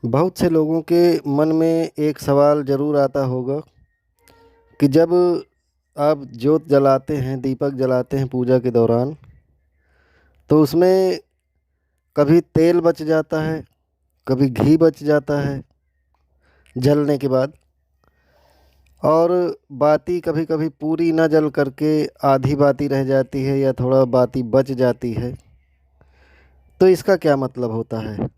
बहुत से लोगों के मन में एक सवाल ज़रूर आता होगा कि जब आप जोत जलाते हैं, दीपक जलाते हैं पूजा के दौरान, तो उसमें कभी तेल बच जाता है, कभी घी बच जाता है जलने के बाद, और बाती कभी कभी पूरी ना जल करके आधी बाती रह जाती है या थोड़ा बाती बच जाती है। तो इसका क्या मतलब होता है?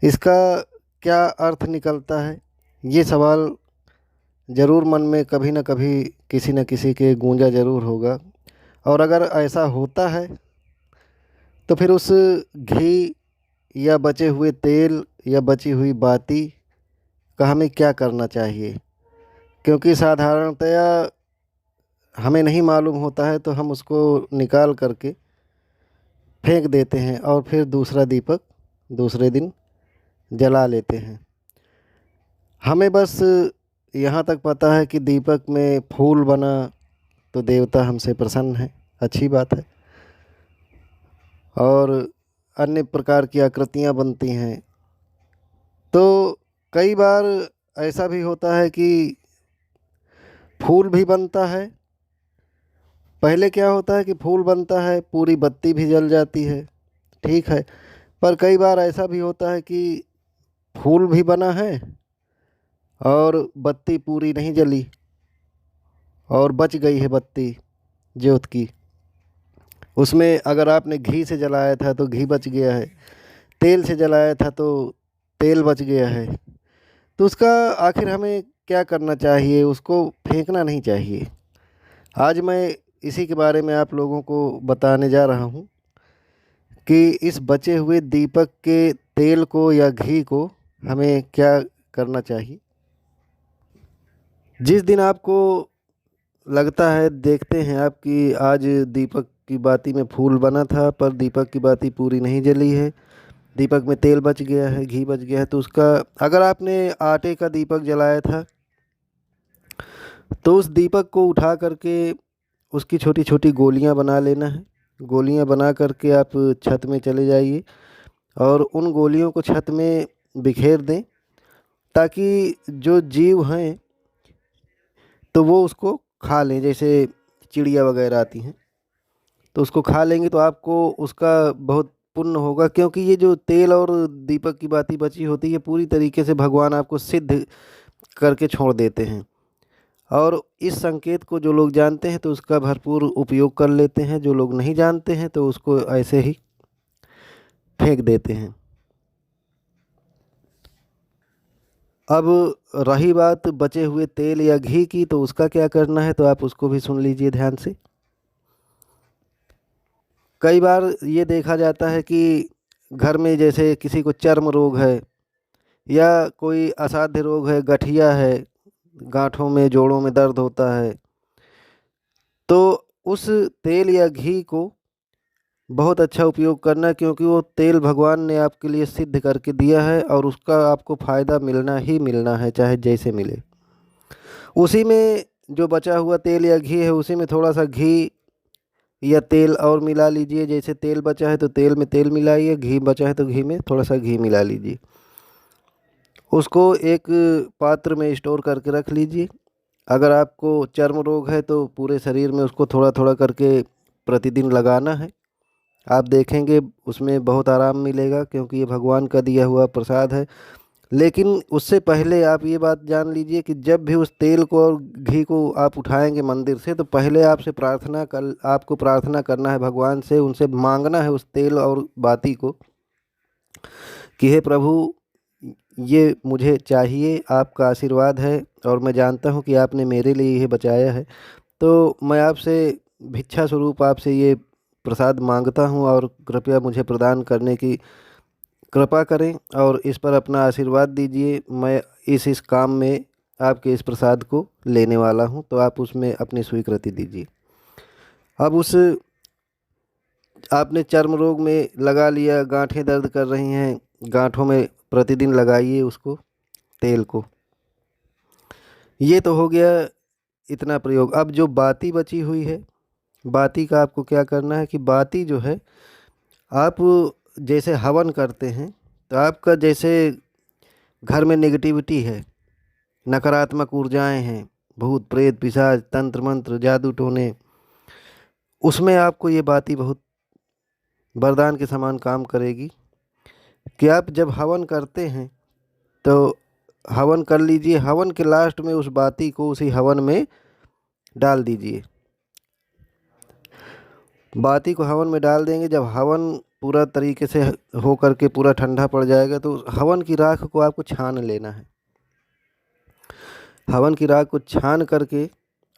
इसका क्या अर्थ निकलता है? ये सवाल ज़रूर मन में कभी न कभी किसी न किसी के गूंजा ज़रूर होगा। और अगर ऐसा होता है तो फिर उस घी या बचे हुए तेल या बची हुई बाती का हमें क्या करना चाहिए? क्योंकि साधारणतया हमें नहीं मालूम होता है तो हम उसको निकाल करके फेंक देते हैं और फिर दूसरा दीपक दूसरे दिन जला लेते हैं। हमें बस यहाँ तक पता है कि दीपक में फूल बना तो देवता हमसे प्रसन्न है, अच्छी बात है। और अन्य प्रकार की आकृतियाँ बनती हैं। तो कई बार ऐसा भी होता है कि फूल भी बनता है। पहले क्या होता है कि फूल बनता है, पूरी बत्ती भी जल जाती है, ठीक है। पर कई बार ऐसा भी होता है कि फूल भी बना है और बत्ती पूरी नहीं जली और बच गई है बत्ती ज्योत की। उसमें अगर आपने घी से जलाया था तो घी बच गया है, तेल से जलाया था तो तेल बच गया है। तो उसका आखिर हमें क्या करना चाहिए? उसको फेंकना नहीं चाहिए। आज मैं इसी के बारे में आप लोगों को बताने जा रहा हूँ कि इस बचे हुए दीपक के तेल को या घी को हमें क्या करना चाहिए। जिस दिन आपको लगता है, देखते हैं आप कि आज दीपक की बाती में फूल बना था पर दीपक की बाती पूरी नहीं जली है, दीपक में तेल बच गया है, घी बच गया है, तो उसका, अगर आपने आटे का दीपक जलाया था तो उस दीपक को उठा करके उसकी छोटी छोटी गोलियां बना लेना है। गोलियां बना करके आप छत में चले जाइए और उन गोलियों को छत में बिखेर दें, ताकि जो जीव हैं तो वो उसको खा लें। जैसे चिड़िया वगैरह आती हैं तो उसको खा लेंगे तो आपको उसका बहुत पुण्य होगा, क्योंकि ये जो तेल और दीपक की बाती बची होती है पूरी तरीके से भगवान आपको सिद्ध करके छोड़ देते हैं। और इस संकेत को जो लोग जानते हैं तो उसका भरपूर उपयोग कर लेते हैं, जो लोग नहीं जानते हैं तो उसको ऐसे ही फेंक देते हैं। अब रही बात बचे हुए तेल या घी की, तो उसका क्या करना है तो आप उसको भी सुन लीजिए ध्यान से। कई बार ये देखा जाता है कि घर में जैसे किसी को चर्म रोग है या कोई असाध्य रोग है, गठिया है, गांठों में जोड़ों में दर्द होता है, तो उस तेल या घी को बहुत अच्छा उपयोग करना, क्योंकि वो तेल भगवान ने आपके लिए सिद्ध करके दिया है और उसका आपको फ़ायदा मिलना ही मिलना है, चाहे जैसे मिले। उसी में जो बचा हुआ तेल या घी है उसी में थोड़ा सा घी या तेल और मिला लीजिए। जैसे तेल बचा है तो तेल में तेल मिलाइए, घी बचा है तो घी में थोड़ा सा घी मिला लीजिए। उसको एक पात्र में स्टोर करके रख लीजिए। अगर आपको चर्म रोग है तो पूरे शरीर में उसको थोड़ा थोड़ा करके प्रतिदिन लगाना है। आप देखेंगे उसमें बहुत आराम मिलेगा, क्योंकि ये भगवान का दिया हुआ प्रसाद है। लेकिन उससे पहले आप ये बात जान लीजिए कि जब भी उस तेल को और घी को आप उठाएंगे मंदिर से, तो पहले आपको प्रार्थना करना है भगवान से, उनसे मांगना है उस तेल और बाती को कि हे प्रभु, ये मुझे चाहिए, आपका आशीर्वाद है और मैं जानता हूँ कि आपने मेरे लिए ये बचाया है, तो मैं आपसे भिक्षा स्वरूप आपसे ये प्रसाद मांगता हूँ और कृपया मुझे प्रदान करने की कृपा करें और इस पर अपना आशीर्वाद दीजिए। मैं इस काम में आपके इस प्रसाद को लेने वाला हूं, तो आप उसमें अपनी स्वीकृति दीजिए। अब उस आपने चर्म रोग में लगा लिया, गांठें दर्द कर रही हैं, गांठों में प्रतिदिन लगाइए उसको, तेल को। ये तो हो गया इतना प्रयोग। अब जो बाती बची हुई है, बाती का आपको क्या करना है कि बाती जो है, आप जैसे हवन करते हैं तो आपका जैसे घर में नेगेटिविटी है, नकारात्मक ऊर्जाएं हैं, भूत प्रेत पिशाच तंत्र मंत्र जादू टोने, उसमें आपको ये बातें बहुत वरदान के समान काम करेगी कि आप जब हवन करते हैं तो हवन कर लीजिए, हवन के लास्ट में उस बाती को उसी हवन में डाल दीजिए। बाती को हवन में डाल देंगे, जब हवन पूरा तरीके से हो करके पूरा ठंडा पड़ जाएगा तो उस हवन की राख को आपको छान लेना है। हवन की राख को छान करके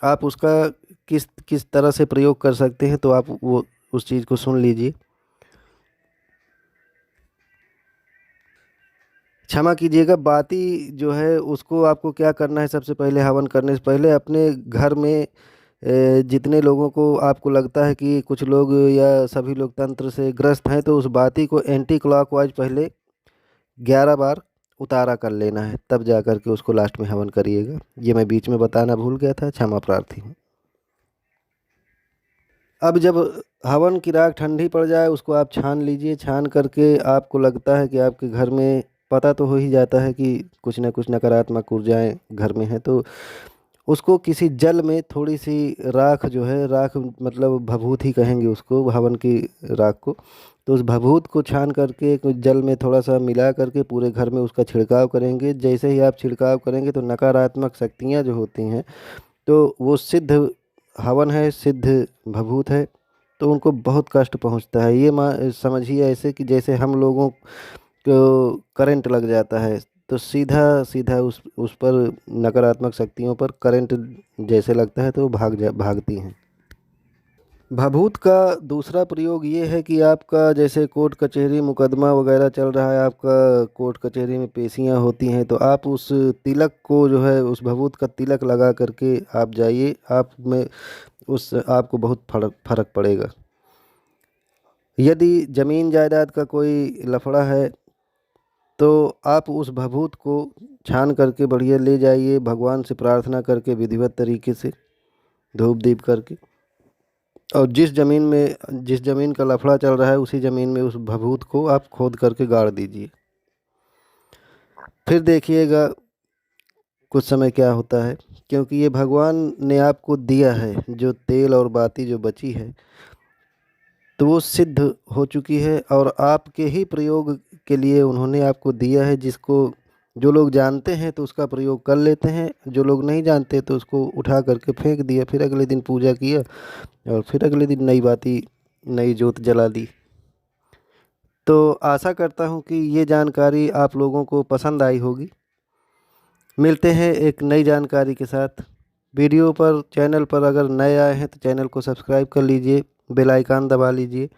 आप उसका किस किस तरह से प्रयोग कर सकते हैं तो आप वो उस चीज़ को सुन लीजिए। क्षमा कीजिएगा, बाती जो है उसको आपको क्या करना है, सबसे पहले हवन करने से पहले अपने घर में जितने लोगों को आपको लगता है कि कुछ लोग या सभी लोग तंत्र से ग्रस्त हैं तो उस बाती को एंटी क्लॉकवाइज पहले 11 बार उतारा कर लेना है, तब जा कर के उसको लास्ट में हवन करिएगा। ये मैं बीच में बताना भूल गया था, क्षमा प्रार्थी हूँ। अब जब हवन की राख ठंडी पड़ जाए उसको आप छान लीजिए। छान करके आपको लगता है कि आपके घर में, पता तो हो ही जाता है कि कुछ ना कुछ नकारात्मक ऊर्जाएं घर में हैं, तो उसको किसी जल में थोड़ी सी राख जो है, राख मतलब भभूत ही कहेंगे उसको, हवन की राख को, तो उस भभूत को छान करके कुछ जल में थोड़ा सा मिला करके पूरे घर में उसका छिड़काव करेंगे। जैसे ही आप छिड़काव करेंगे तो नकारात्मक शक्तियाँ जो होती हैं तो वो सिद्ध हवन है, सिद्ध भभूत है, तो उनको बहुत कष्ट पहुंचता है। ये समझिए ऐसे कि जैसे हम लोगों को करंट लग जाता है तो सीधा सीधा उस पर नकारात्मक शक्तियों पर करंट जैसे लगता है तो वो भागती हैं। भभूत का दूसरा प्रयोग ये है कि आपका जैसे कोर्ट कचहरी मुकदमा वगैरह चल रहा है, आपका कोर्ट कचहरी में पेशियां होती हैं, तो आप उस तिलक को जो है, उस भभूत का तिलक लगा करके आप जाइए, आप में उस आपको बहुत फर्क पड़ेगा। यदि ज़मीन जायदाद का कोई लफड़ा है तो आप उस भभूत को छान करके बढ़िया ले जाइए, भगवान से प्रार्थना करके विधिवत तरीके से धूप दीप करके, और जिस ज़मीन का लफड़ा चल रहा है उसी ज़मीन में उस भभूत को आप खोद करके गाड़ दीजिए। फिर देखिएगा कुछ समय क्या होता है, क्योंकि ये भगवान ने आपको दिया है, जो तेल और बाती जो बची है तो वो सिद्ध हो चुकी है और आपके ही प्रयोग के लिए उन्होंने आपको दिया है, जिसको जो लोग जानते हैं तो उसका प्रयोग कर लेते हैं, जो लोग नहीं जानते तो उसको उठा करके फेंक दिया, फिर अगले दिन पूजा किया और फिर अगले दिन नई बाती नई जोत जला दी। तो आशा करता हूँ कि ये जानकारी आप लोगों को पसंद आई होगी। मिलते हैं एक नई जानकारी के साथ। वीडियो पर, चैनल पर अगर नए आए हैं तो चैनल को सब्सक्राइब कर लीजिए, बेल आइकन दबा लीजिए,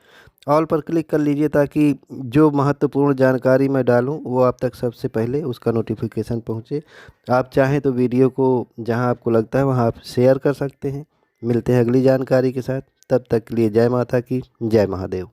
ऑल पर क्लिक कर लीजिए ताकि जो महत्वपूर्ण जानकारी मैं डालूं वो आप तक सबसे पहले उसका नोटिफिकेशन पहुंचे। आप चाहें तो वीडियो को जहां आपको लगता है वहां आप शेयर कर सकते हैं। मिलते हैं अगली जानकारी के साथ, तब तक के लिए जय माता की, जय महादेव।